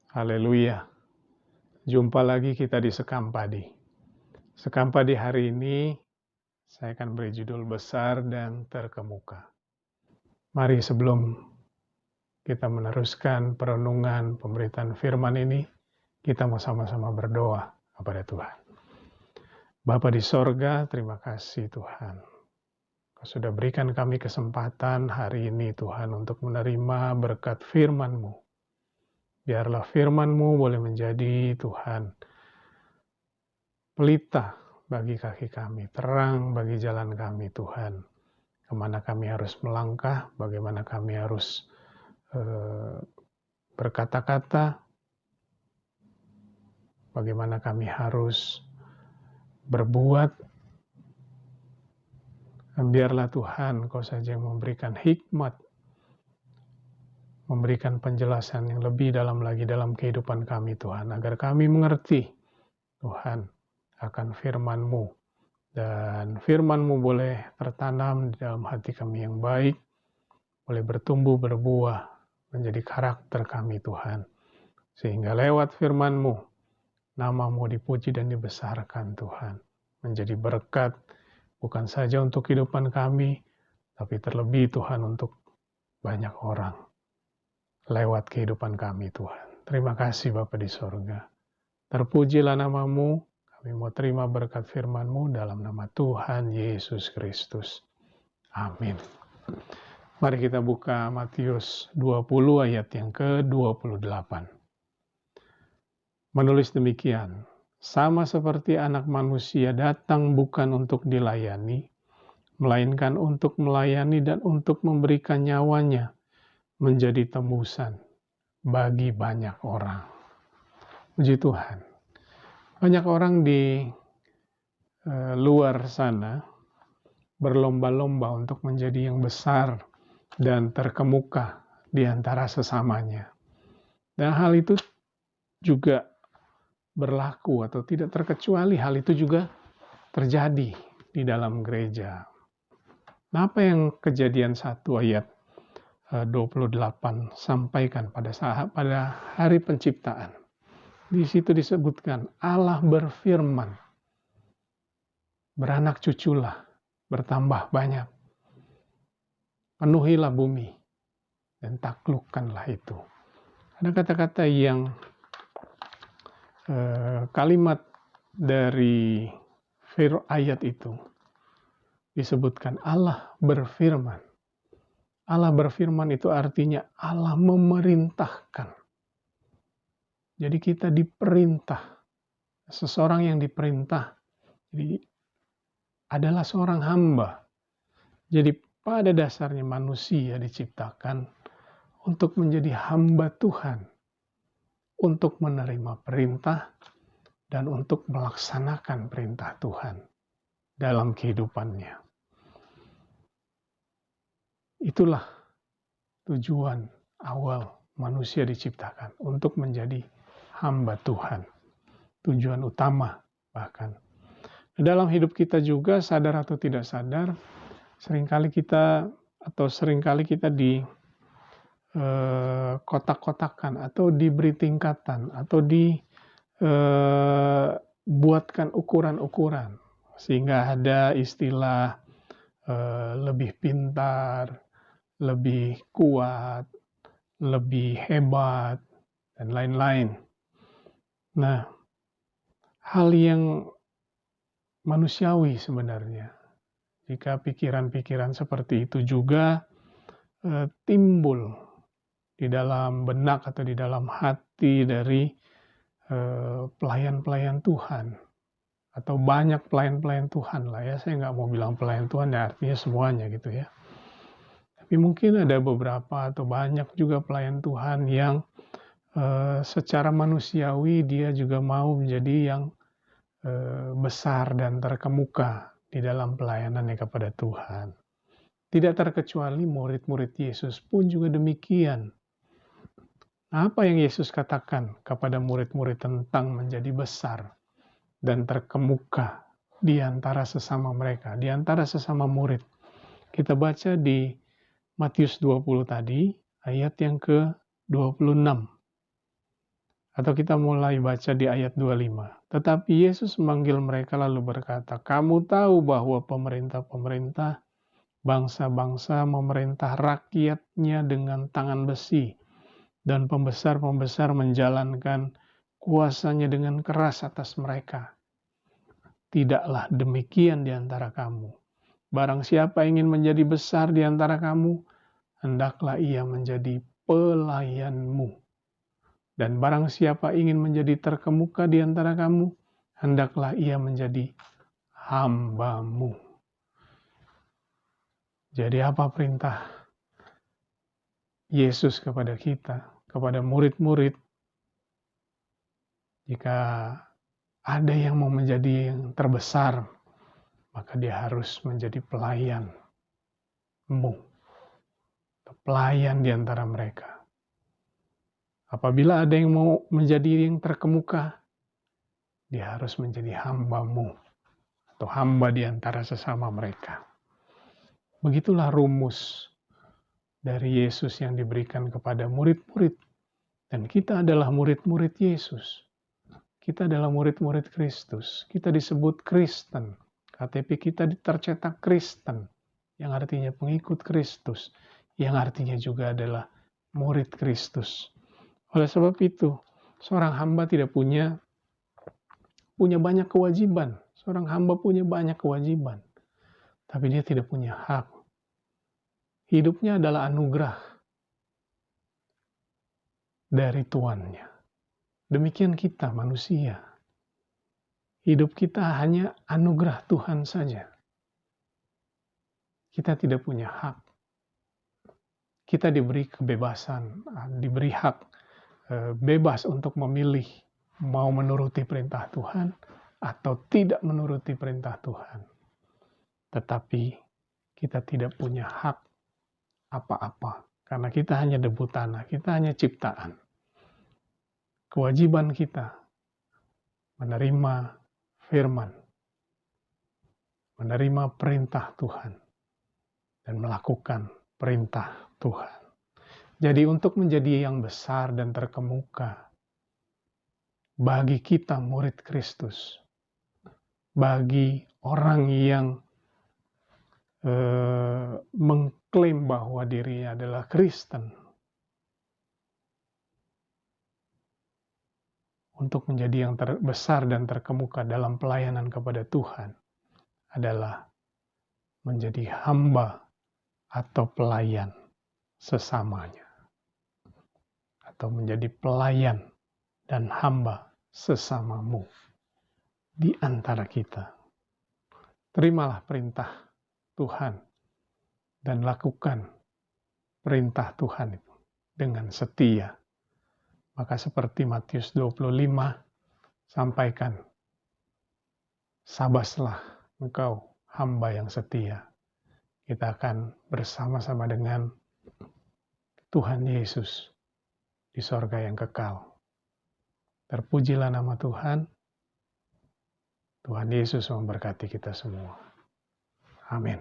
Haleluya. Jumpa lagi kita di Sekam Padi. Sekam Padi hari ini saya akan beri judul besar dan terkemuka. Mari sebelum kita meneruskan perenungan pemberitaan firman ini, kita mau sama-sama berdoa kepada Tuhan. Bapa di sorga, terima kasih Tuhan. Kau sudah berikan kami kesempatan hari ini Tuhan untuk menerima berkat firman-Mu. Biarlah firman-Mu boleh menjadi Tuhan pelita bagi kaki kami, terang bagi jalan kami Tuhan. Kemana kami harus melangkah, bagaimana kami harus berkata-kata, bagaimana kami harus berbuat. Dan biarlah Tuhan Kau saja yang memberikan hikmat, memberikan penjelasan yang lebih dalam lagi dalam kehidupan kami Tuhan, agar kami mengerti Tuhan akan firman-Mu, dan firman-Mu boleh tertanam di dalam hati kami yang baik, boleh bertumbuh berbuah menjadi karakter kami Tuhan, sehingga lewat firman-Mu nama-Mu dipuji dan dibesarkan Tuhan, menjadi berkat bukan saja untuk kehidupan kami, tapi terlebih Tuhan untuk banyak orang lewat kehidupan kami Tuhan. Terima kasih Bapa di sorga. Terpujilah nama-Mu, kami mau terima berkat firman-Mu dalam nama Tuhan Yesus Kristus. Amin. Mari kita buka Matius 20 ayat yang ke-28. Menulis demikian, sama seperti anak manusia datang bukan untuk dilayani, melainkan untuk melayani dan untuk memberikan nyawanya menjadi tebusan bagi banyak orang. Puji Tuhan. Banyak orang di luar sana berlomba-lomba untuk menjadi yang besar dan terkemuka di antara sesamanya. Dan hal itu juga berlaku atau tidak terkecuali hal itu juga terjadi di dalam gereja. Nah, apa yang Kejadian 1 ayat 28 sampaikan pada hari penciptaan? Di situ disebutkan Allah berfirman, beranak cuculah, bertambah banyak, penuhilah bumi, dan taklukkanlah itu. Ada kata-kata yang kalimat dari ayat itu disebutkan Allah berfirman. Allah berfirman itu artinya Allah memerintahkan. Jadi kita diperintah. Seseorang yang diperintah jadi adalah seorang hamba. Jadi pada dasarnya manusia diciptakan untuk menjadi hamba Tuhan, untuk menerima perintah dan untuk melaksanakan perintah Tuhan dalam kehidupannya. Itulah tujuan awal manusia diciptakan, untuk menjadi hamba Tuhan. Tujuan utama bahkan. Dalam hidup kita juga, sadar atau tidak sadar, seringkali kita di kotak-kotakan atau diberi tingkatan atau dibuatkan ukuran-ukuran, sehingga ada istilah lebih pintar, lebih kuat, lebih hebat, dan lain-lain. Nah, hal yang manusiawi sebenarnya. Jika pikiran-pikiran seperti itu juga timbul di dalam benak atau di dalam hati dari pelayan-pelayan Tuhan, atau banyak pelayan-pelayan Tuhan lah ya. Saya nggak mau bilang pelayan Tuhan ya, artinya semuanya gitu ya. Tapi mungkin ada beberapa atau banyak juga pelayan Tuhan yang secara manusiawi dia juga mau menjadi yang besar dan terkemuka di dalam pelayanannya kepada Tuhan. Tidak terkecuali murid-murid Yesus pun juga demikian. Apa yang Yesus katakan kepada murid-murid tentang menjadi besar dan terkemuka di antara sesama mereka, di antara sesama murid? Kita baca di Matius 20 tadi, ayat yang ke-26. Atau kita mulai baca di ayat 25. Tetapi Yesus memanggil mereka lalu berkata, "Kamu tahu bahwa pemerintah-pemerintah bangsa-bangsa memerintah rakyatnya dengan tangan besi, dan pembesar-pembesar menjalankan kuasanya dengan keras atas mereka. Tidaklah demikian di antara kamu. Barang siapa ingin menjadi besar di antara kamu, hendaklah ia menjadi pelayanmu. Dan barang siapa ingin menjadi terkemuka di antara kamu, hendaklah ia menjadi hambamu." Jadi apa perintah Yesus kepada kita, kepada murid-murid? Jika ada yang mau menjadi yang terbesar, maka dia harus menjadi pelayanmu, pelayan di antara mereka. Apabila ada yang mau menjadi yang terkemuka, dia harus menjadi hambamu atau hamba di antara sesama mereka. Begitulah rumus dari Yesus yang diberikan kepada murid-murid. Dan kita adalah murid-murid Yesus. Kita adalah murid-murid Kristus. Kita disebut Kristen. KTP kita tercetak Kristen, yang artinya pengikut Kristus, yang artinya juga adalah murid Kristus. Oleh sebab itu, seorang hamba tidak punya banyak kewajiban. Seorang hamba punya banyak kewajiban, tapi dia tidak punya hak. Hidupnya adalah anugerah dari tuannya. Demikian kita manusia. Hidup kita hanya anugerah Tuhan saja. Kita tidak punya hak. Kita diberi kebebasan, diberi hak bebas untuk memilih mau menuruti perintah Tuhan atau tidak menuruti perintah Tuhan. Tetapi kita tidak punya hak apa-apa karena kita hanya debu tanah, kita hanya ciptaan. Kewajiban kita menerima firman, menerima perintah Tuhan, dan melakukan perintah Tuhan. Jadi untuk menjadi yang besar dan terkemuka, bagi kita murid Kristus, bagi orang yang mengklaim bahwa dirinya adalah Kristen, untuk menjadi yang terbesar dan terkemuka dalam pelayanan kepada Tuhan adalah menjadi hamba atau pelayan sesamanya, atau menjadi pelayan dan hamba sesamamu di antara kita. Terimalah perintah Tuhan dan lakukan perintah Tuhan itu dengan setia. Maka seperti Matius 25 sampaikan, "Sabaslah engkau hamba yang setia." Kita akan bersama-sama dengan Tuhan Yesus di sorga yang kekal. Terpujilah nama Tuhan. Tuhan Yesus memberkati kita semua. Amin.